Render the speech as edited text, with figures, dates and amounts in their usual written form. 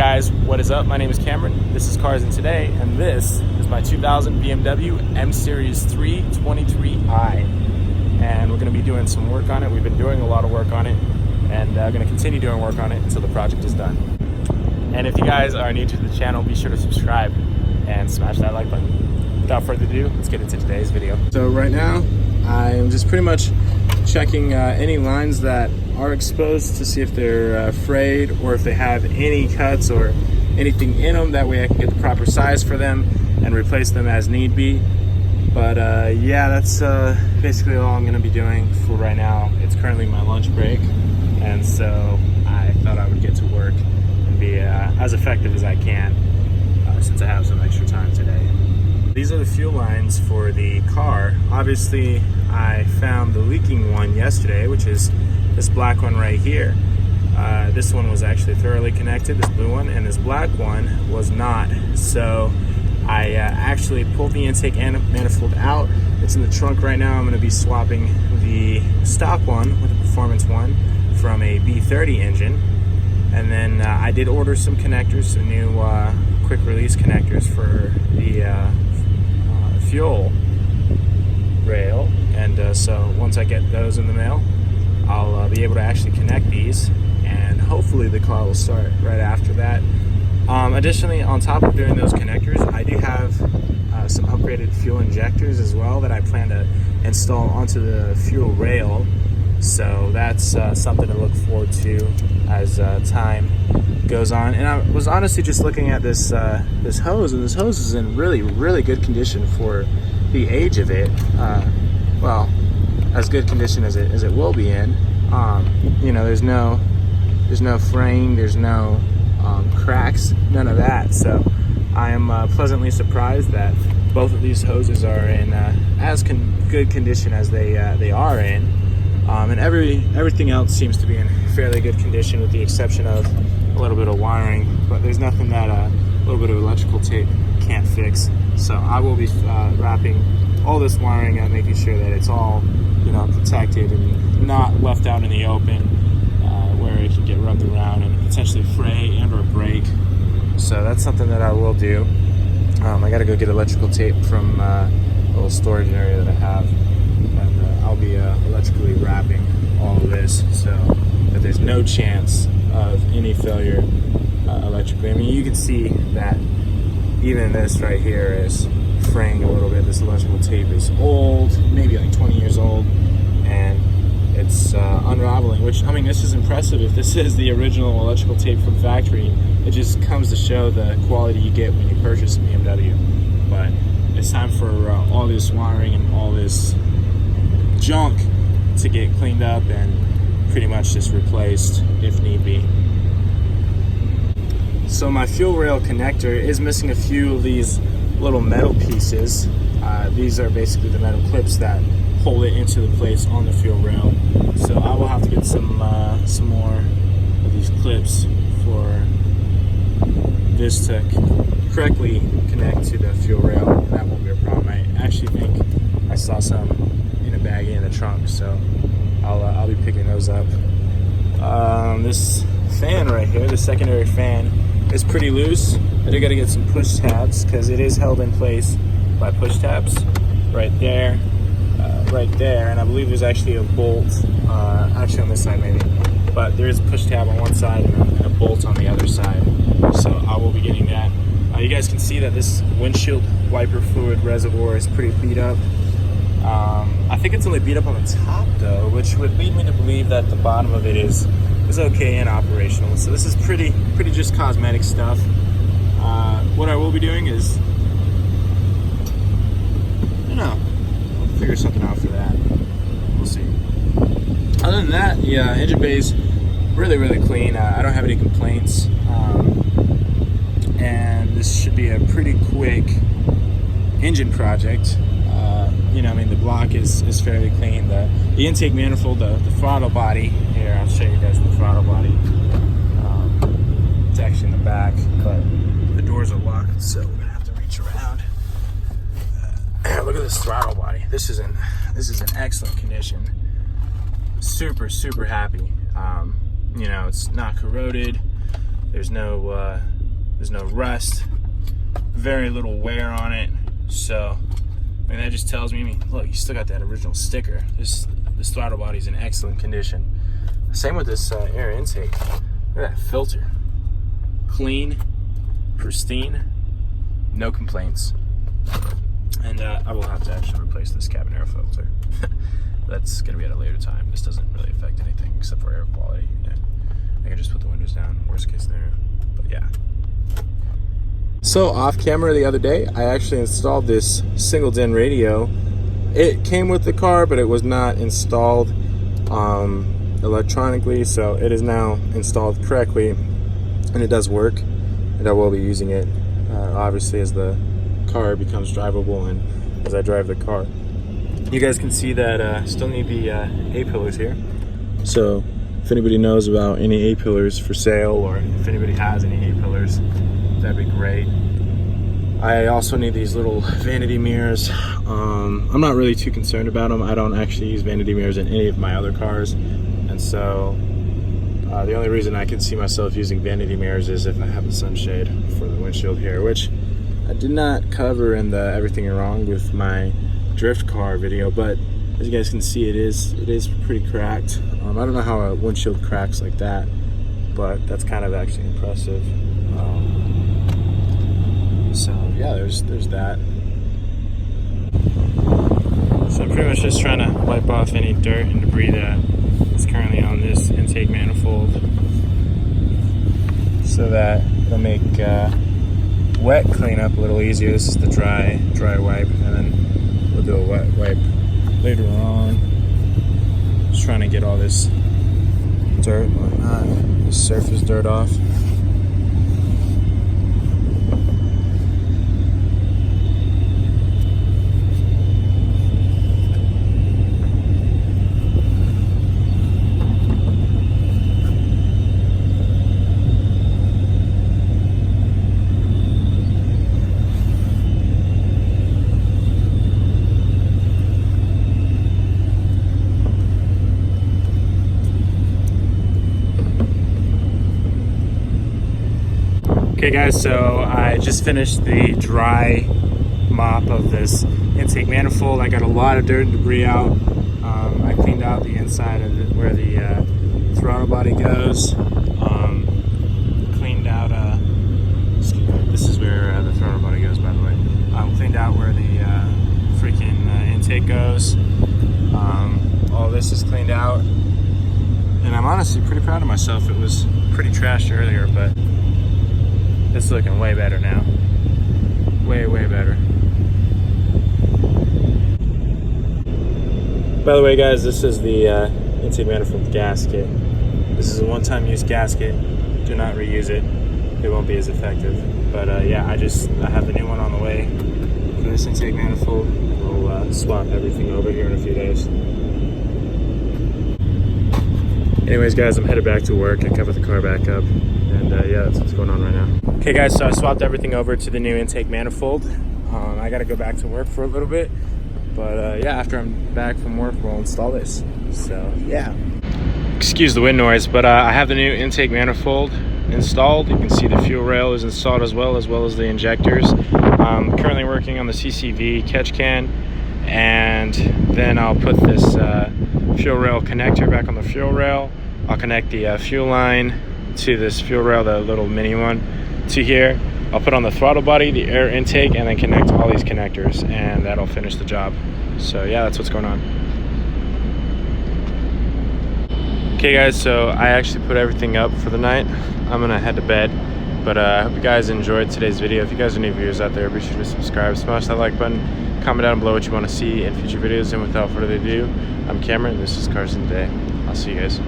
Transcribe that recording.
guys, what is up? My name is Cameron. This is Cars and Today, and this is my 2000 BMW M Series 323i. And we're going to be doing some work on it. We've been doing a lot of work on it, and going to continue doing work on it until the project is done. And if you guys are new to the channel, be sure to subscribe and smash that like button. Without further ado, let's get into today's video. So right now, I'm just pretty much checking any lines that are exposed to see if they're frayed or if they have any cuts or anything in them. That way I can get the proper size for them and replace them as need be. But yeah, that's basically all I'm going to be doing for right now. It's currently my lunch break, and so I thought I would get to work and be as effective as I can since I have some extra time today. These are the fuel lines for the car. Obviously, I found the leaking one yesterday, which is this black one right here. This one was actually thoroughly connected, this blue one, and this black one was not. So I actually pulled the intake manifold out. It's in the trunk right now. I'm going to be swapping the stock one with the performance one from a B30 engine. And then I did order some connectors, some new quick release connectors for the fuel rail, and so once I get those in the mail, I'll be able to actually connect these, and hopefully the car will start right after that. Additionally, on top of doing those connectors, I do have some upgraded fuel injectors as well that I plan to install onto the fuel rail, so that's something to look forward to as time goes on. And I was honestly just looking at this this hose, and this hose is in really good condition for the age of it. Well, as good condition as it will be in. You know, there's no fraying, there's no cracks, none of that. So I am pleasantly surprised that both of these hoses are in as good condition as they are in. And everything else seems to be in fairly good condition, with the exception of a little bit of wiring, but there's nothing that a little bit of electrical tape can't fix. So I will be wrapping all this wiring and making sure that it's all, you know, protected and not left out in the open where it can get rubbed around and potentially fray and or break. So that's something that I will do. I gotta go get electrical tape from a little storage area that I have, and I'll be electrically wrapping all of this so that there's no chance of any failure electrically. I mean, you can see that even this right here is fraying a little bit. This electrical tape is old, maybe like 20 years old, and it's unraveling, which, I mean, this is impressive. If this is the original electrical tape from factory, it just comes to show the quality you get when you purchase a BMW. But it's time for all this wiring and all this junk to get cleaned up and pretty much just replaced if need be. So my fuel rail connector is missing a few of these little metal pieces. These are basically the metal clips that hold it into the place on the fuel rail. So I will have to get some more of these clips for this to correctly connect to the fuel rail, and that won't be a problem. I actually think I saw some in a baggie in the trunk, so I'll be picking those up. This fan right here, the secondary fan, is pretty loose. I do got to get some push tabs because it is held in place by push tabs right there, and I believe there's actually a bolt, actually on this side maybe, but there is a push tab on one side and a bolt on the other side. So I will be getting that. You guys can see that this windshield wiper fluid reservoir is pretty beat up. I think it's only beat up on the top though, which would lead me to believe that the bottom of it is okay and operational. So this is pretty just cosmetic stuff. What I will be doing is, you know, I'll figure something out for that. We'll see. Other than that, yeah, engine bay's really clean. I don't have any complaints, and this should be a pretty quick engine project. You know, I mean, the block is fairly clean. The intake manifold, the throttle body, here, I'll show you guys the throttle body. It's actually in the back, but the doors are locked, so we're gonna have to reach around. Look at this throttle body. This is in excellent condition. Super happy. You know, it's not corroded. There's no rust, very little wear on it. So I mean, that just tells me, look, you still got that original sticker. This throttle body is in excellent condition. Same with this air intake. Look at that filter, clean, pristine, no complaints. And I will have to actually replace this cabin air filter. That's gonna be at a later time. This doesn't really affect anything except for air quality. Yeah. I can just put the windows down, worst case scenario, but yeah. So off camera the other day, I actually installed this single DIN radio. It came with the car, but it was not installed electronically, so it is now installed correctly, and it does work, and I will be using it obviously as the car becomes drivable and as I drive the car. You guys can see that I still need the A-pillars here. So if anybody knows about any A-pillars for sale, or if anybody has any A-pillars, that'd be great. I also need these little vanity mirrors. I'm not really too concerned about them. I don't actually use vanity mirrors in any of my other cars, and so the only reason I can see myself using vanity mirrors is if I have a sunshade for the windshield here, which I did not cover in the everything wrong with my drift car video, but as you guys can see, it is pretty cracked. I don't know how a windshield cracks like that, but that's kind of actually impressive. So yeah, there's that. So I'm pretty much just trying to wipe off any dirt and debris that is currently on this intake manifold, so that it'll make wet cleanup a little easier. This is the dry wipe, and then we'll do a wet wipe later on. Just trying to get all this dirt and whatnot, this surface dirt off. Okay guys, so I just finished the dry mop of this intake manifold. I got a lot of dirt and debris out. I cleaned out the inside of it where the throttle body goes. Cleaned out, this is where the throttle body goes, by the way. Cleaned out where the freaking intake goes. All this is cleaned out. And I'm honestly pretty proud of myself. It was pretty trashed earlier, but it's looking way better now. Way better. By the way guys, this is the intake manifold gasket. This is a one-time use gasket. Do not reuse it. It won't be as effective. But yeah, I have the new one on the way for this intake manifold. We'll swap everything over here in a few days. Anyways guys, I'm headed back to work. I covered the car back up. And yeah, that's what's going on right now. Okay guys, so I swapped everything over to the new intake manifold. I gotta go back to work for a little bit, but yeah, after I'm back from work, we'll install this. So yeah. Excuse the wind noise, but I have the new intake manifold installed. You can see the fuel rail is installed as well as the injectors. I'm currently working on the CCV catch can, and then I'll put this fuel rail connector back on the fuel rail. I'll connect the fuel line to this fuel rail, the little mini one, to here. I'll put on the throttle body, the air intake, and then connect all these connectors, and that'll finish the job. So yeah, that's what's going on. Okay guys, so I actually put everything up for the night. I'm gonna head to bed, but I hope you guys enjoyed today's video. If you guys are new viewers out there, be sure to subscribe, smash that like button, comment down below what you want to see in future videos, and without further ado, I'm Cameron, this is Cars Today. I'll see you guys.